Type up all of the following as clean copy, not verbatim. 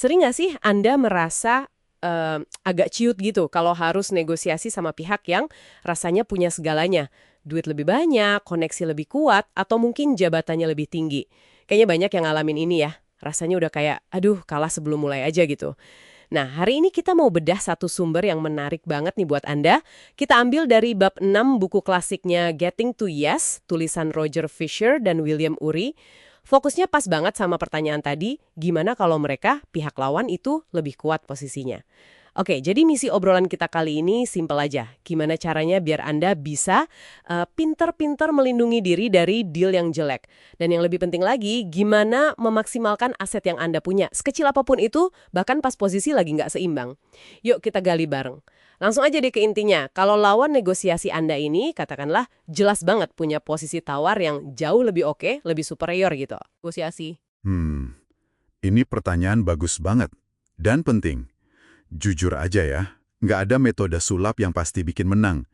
Sering nggak sih Anda merasa agak ciut gitu kalau harus negosiasi sama pihak yang rasanya punya segalanya? Duit lebih banyak, koneksi lebih kuat, atau mungkin jabatannya lebih tinggi? Kayaknya banyak yang ngalamin ini ya. Rasanya udah kayak, aduh kalah sebelum mulai aja gitu. Nah, hari ini kita mau bedah satu sumber yang menarik banget nih buat Anda. Kita ambil dari bab 6 buku klasiknya Getting to Yes, tulisan Roger Fisher dan William Ury. Fokusnya pas banget sama pertanyaan tadi, gimana kalau mereka, pihak lawan itu lebih kuat posisinya. Oke, jadi misi obrolan kita kali ini simpel aja. Gimana caranya biar Anda bisa pinter-pinter melindungi diri dari deal yang jelek. Dan yang lebih penting lagi, gimana memaksimalkan aset yang Anda punya. Sekecil apapun itu, bahkan pas posisi lagi nggak seimbang. Yuk kita gali bareng. Langsung aja deh ke intinya. Kalau lawan negosiasi Anda ini, katakanlah jelas banget punya posisi tawar yang jauh lebih oke, lebih superior gitu. Negosiasi. Ini pertanyaan bagus banget dan penting. Jujur aja ya, nggak ada metode sulap yang pasti bikin menang.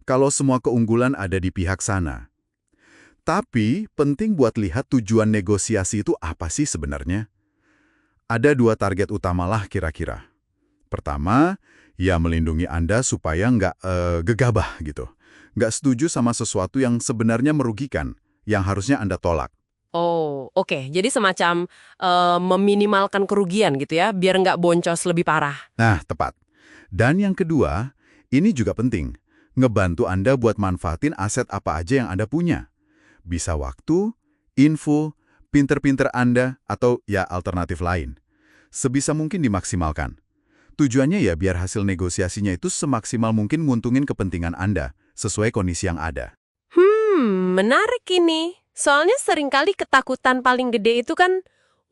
Kalau semua keunggulan ada di pihak sana. Tapi, penting buat lihat tujuan negosiasi itu apa sih sebenarnya. Ada dua target utamalah kira-kira. Pertama, ya melindungi Anda supaya nggak gegabah gitu. Nggak setuju sama sesuatu yang sebenarnya merugikan, yang harusnya Anda tolak. Oh, oke. Jadi semacam meminimalkan kerugian gitu ya, biar nggak boncos lebih parah. Nah, tepat. Dan yang kedua, ini juga penting. Ngebantu Anda buat manfaatin aset apa aja yang Anda punya. Bisa waktu, info, pinter-pinter Anda, atau ya alternatif lain. Sebisa mungkin dimaksimalkan. Tujuannya ya biar hasil negosiasinya itu semaksimal mungkin nguntungin kepentingan Anda, sesuai kondisi yang ada. Menarik ini. Soalnya seringkali ketakutan paling gede itu kan,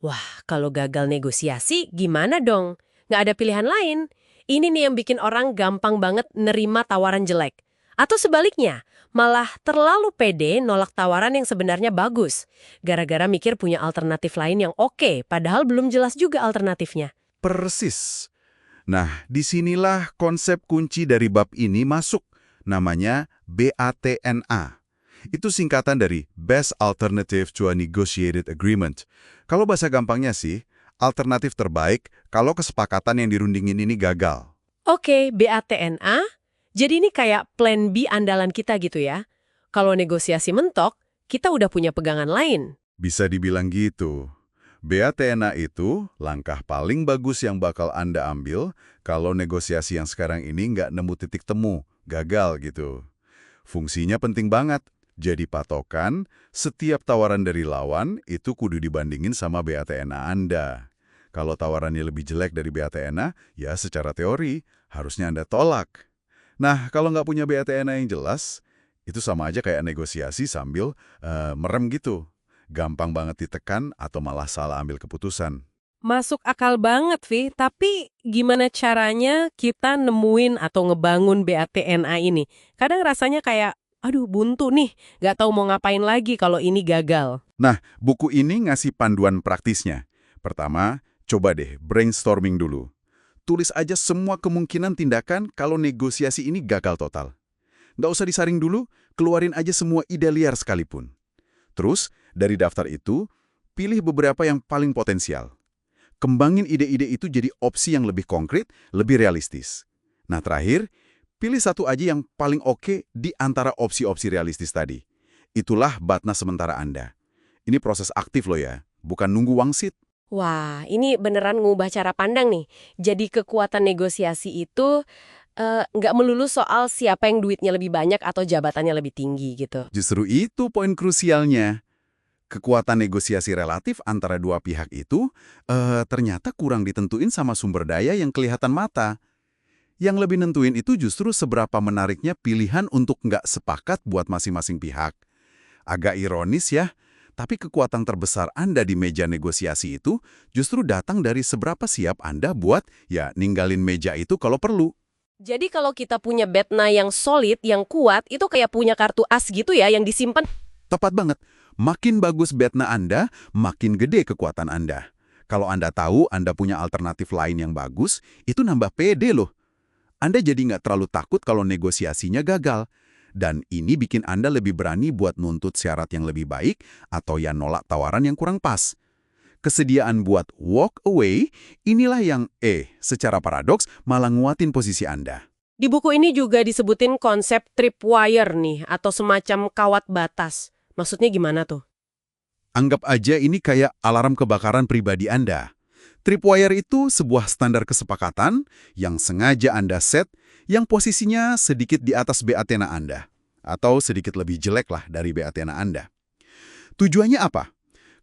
wah, kalau gagal negosiasi gimana dong? Nggak ada pilihan lain. Ini nih yang bikin orang gampang banget nerima tawaran jelek. Atau sebaliknya, malah terlalu pede nolak tawaran yang sebenarnya bagus. Gara-gara mikir punya alternatif lain yang oke, padahal belum jelas juga alternatifnya. Persis. Nah, disinilah konsep kunci dari bab ini masuk. Namanya BATNA. Itu singkatan dari Best Alternative to a Negotiated Agreement. Kalau bahasa gampangnya sih, alternatif terbaik kalau kesepakatan yang dirundingin ini gagal. Oke, BATNA. Jadi ini kayak plan B andalan kita gitu ya. Kalau negosiasi mentok, kita udah punya pegangan lain. Bisa dibilang gitu. BATNA itu langkah paling bagus yang bakal Anda ambil kalau negosiasi yang sekarang ini nggak nemu titik temu, gagal gitu. Fungsinya penting banget. Jadi patokan, setiap tawaran dari lawan itu kudu dibandingin sama BATNA Anda. Kalau tawarannya lebih jelek dari BATNA, ya secara teori harusnya Anda tolak. Nah, kalau nggak punya BATNA yang jelas, itu sama aja kayak negosiasi sambil merem gitu. Gampang banget ditekan atau malah salah ambil keputusan. Masuk akal banget, Vi. Tapi gimana caranya kita nemuin atau ngebangun BATNA ini? Kadang rasanya kayak, aduh buntu nih, nggak tahu mau ngapain lagi kalau ini gagal. Nah, buku ini ngasih panduan praktisnya. Pertama, coba deh brainstorming dulu. Tulis aja semua kemungkinan tindakan kalau negosiasi ini gagal total. Nggak usah disaring dulu, keluarin aja semua ide liar sekalipun. Terus, dari daftar itu, pilih beberapa yang paling potensial. Kembangin ide-ide itu jadi opsi yang lebih konkret, lebih realistis. Nah terakhir, pilih satu aja yang paling oke di antara opsi-opsi realistis tadi. Itulah batna sementara Anda. Ini proses aktif loh ya, bukan nunggu wangsit. Wah, ini beneran ngubah cara pandang nih. Jadi kekuatan negosiasi itu nggak melulu soal siapa yang duitnya lebih banyak atau jabatannya lebih tinggi gitu. Justru itu poin krusialnya. Kekuatan negosiasi relatif antara dua pihak itu ternyata kurang ditentuin sama sumber daya yang kelihatan mata. Yang lebih nentuin itu justru seberapa menariknya pilihan untuk nggak sepakat buat masing-masing pihak. Agak ironis ya, tapi kekuatan terbesar Anda di meja negosiasi itu justru datang dari seberapa siap Anda buat ya ninggalin meja itu kalau perlu. Jadi kalau kita punya BATNA yang solid, yang kuat, itu kayak punya kartu as gitu ya, yang disimpan. Tepat banget. Makin bagus betna Anda, makin gede kekuatan Anda. Kalau Anda tahu Anda punya alternatif lain yang bagus, itu nambah pede loh. Anda jadi nggak terlalu takut kalau negosiasinya gagal. Dan ini bikin Anda lebih berani buat nuntut syarat yang lebih baik atau ya nolak tawaran yang kurang pas. Kesediaan buat walk away, inilah yang secara paradoks malah nguatin posisi Anda. Di buku ini juga disebutin konsep tripwire nih, atau semacam kawat batas. Maksudnya gimana tuh? Anggap aja ini kayak alarm kebakaran pribadi Anda. Tripwire itu sebuah standar kesepakatan yang sengaja Anda set yang posisinya sedikit di atas BATNA Anda. Atau sedikit lebih jelek lah dari BATNA Anda. Tujuannya apa?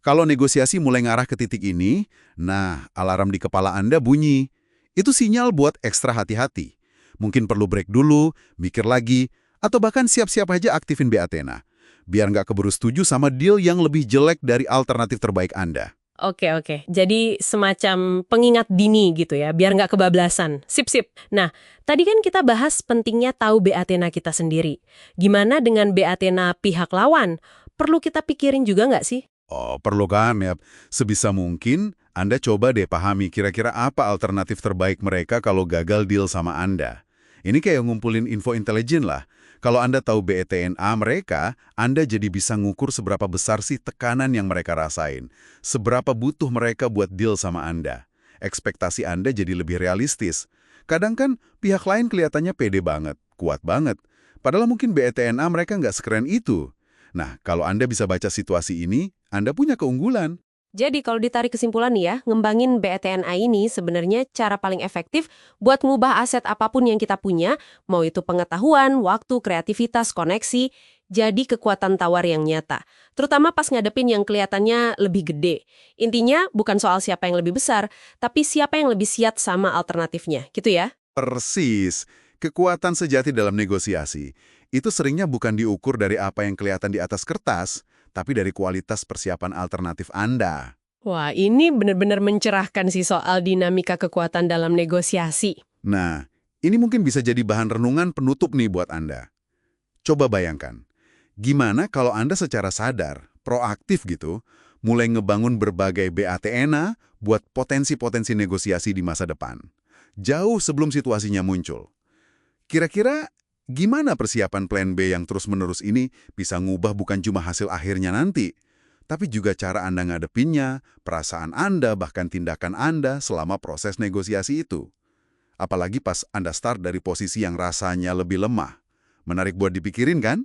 Kalau negosiasi mulai ngarah ke titik ini, nah alarm di kepala Anda bunyi. Itu sinyal buat ekstra hati-hati. Mungkin perlu break dulu, mikir lagi, atau bahkan siap-siap aja aktifin BATNA. Biar nggak keburu setuju sama deal yang lebih jelek dari alternatif terbaik Anda. Oke. Jadi semacam pengingat dini gitu ya, biar nggak kebablasan. Sip. Nah, tadi kan kita bahas pentingnya tahu BATNA kita sendiri. Gimana dengan BATNA pihak lawan? Perlu kita pikirin juga nggak sih? Oh, perlu kan ya. Sebisa mungkin, Anda coba deh pahami kira-kira apa alternatif terbaik mereka kalau gagal deal sama Anda. Ini kayak ngumpulin info intelijen lah. Kalau Anda tahu BATNA mereka, Anda jadi bisa ngukur seberapa besar sih tekanan yang mereka rasain. Seberapa butuh mereka buat deal sama Anda. Ekspektasi Anda jadi lebih realistis. Kadang kan pihak lain kelihatannya pede banget, kuat banget. Padahal mungkin BATNA mereka nggak sekeren itu. Nah, kalau Anda bisa baca situasi ini, Anda punya keunggulan. Jadi kalau ditarik kesimpulan nih ya, ngembangin BATNA ini sebenarnya cara paling efektif buat ngubah aset apapun yang kita punya, mau itu pengetahuan, waktu, kreativitas, koneksi, jadi kekuatan tawar yang nyata. Terutama pas ngadepin yang kelihatannya lebih gede. Intinya bukan soal siapa yang lebih besar, tapi siapa yang lebih siap sama alternatifnya, gitu ya? Persis. Kekuatan sejati dalam negosiasi itu seringnya bukan diukur dari apa yang kelihatan di atas kertas, tapi dari kualitas persiapan alternatif Anda. Wah, ini benar-benar mencerahkan sih soal dinamika kekuatan dalam negosiasi. Nah, ini mungkin bisa jadi bahan renungan penutup nih buat Anda. Coba bayangkan, gimana kalau Anda secara sadar, proaktif gitu, mulai ngebangun berbagai BATNA buat potensi-potensi negosiasi di masa depan. Jauh sebelum situasinya muncul. Kira-kira gimana persiapan plan B yang terus-menerus ini bisa ngubah bukan cuma hasil akhirnya nanti, tapi juga cara Anda ngadepinnya, perasaan Anda, bahkan tindakan Anda selama proses negosiasi itu. Apalagi pas Anda start dari posisi yang rasanya lebih lemah. Menarik buat dipikirin kan?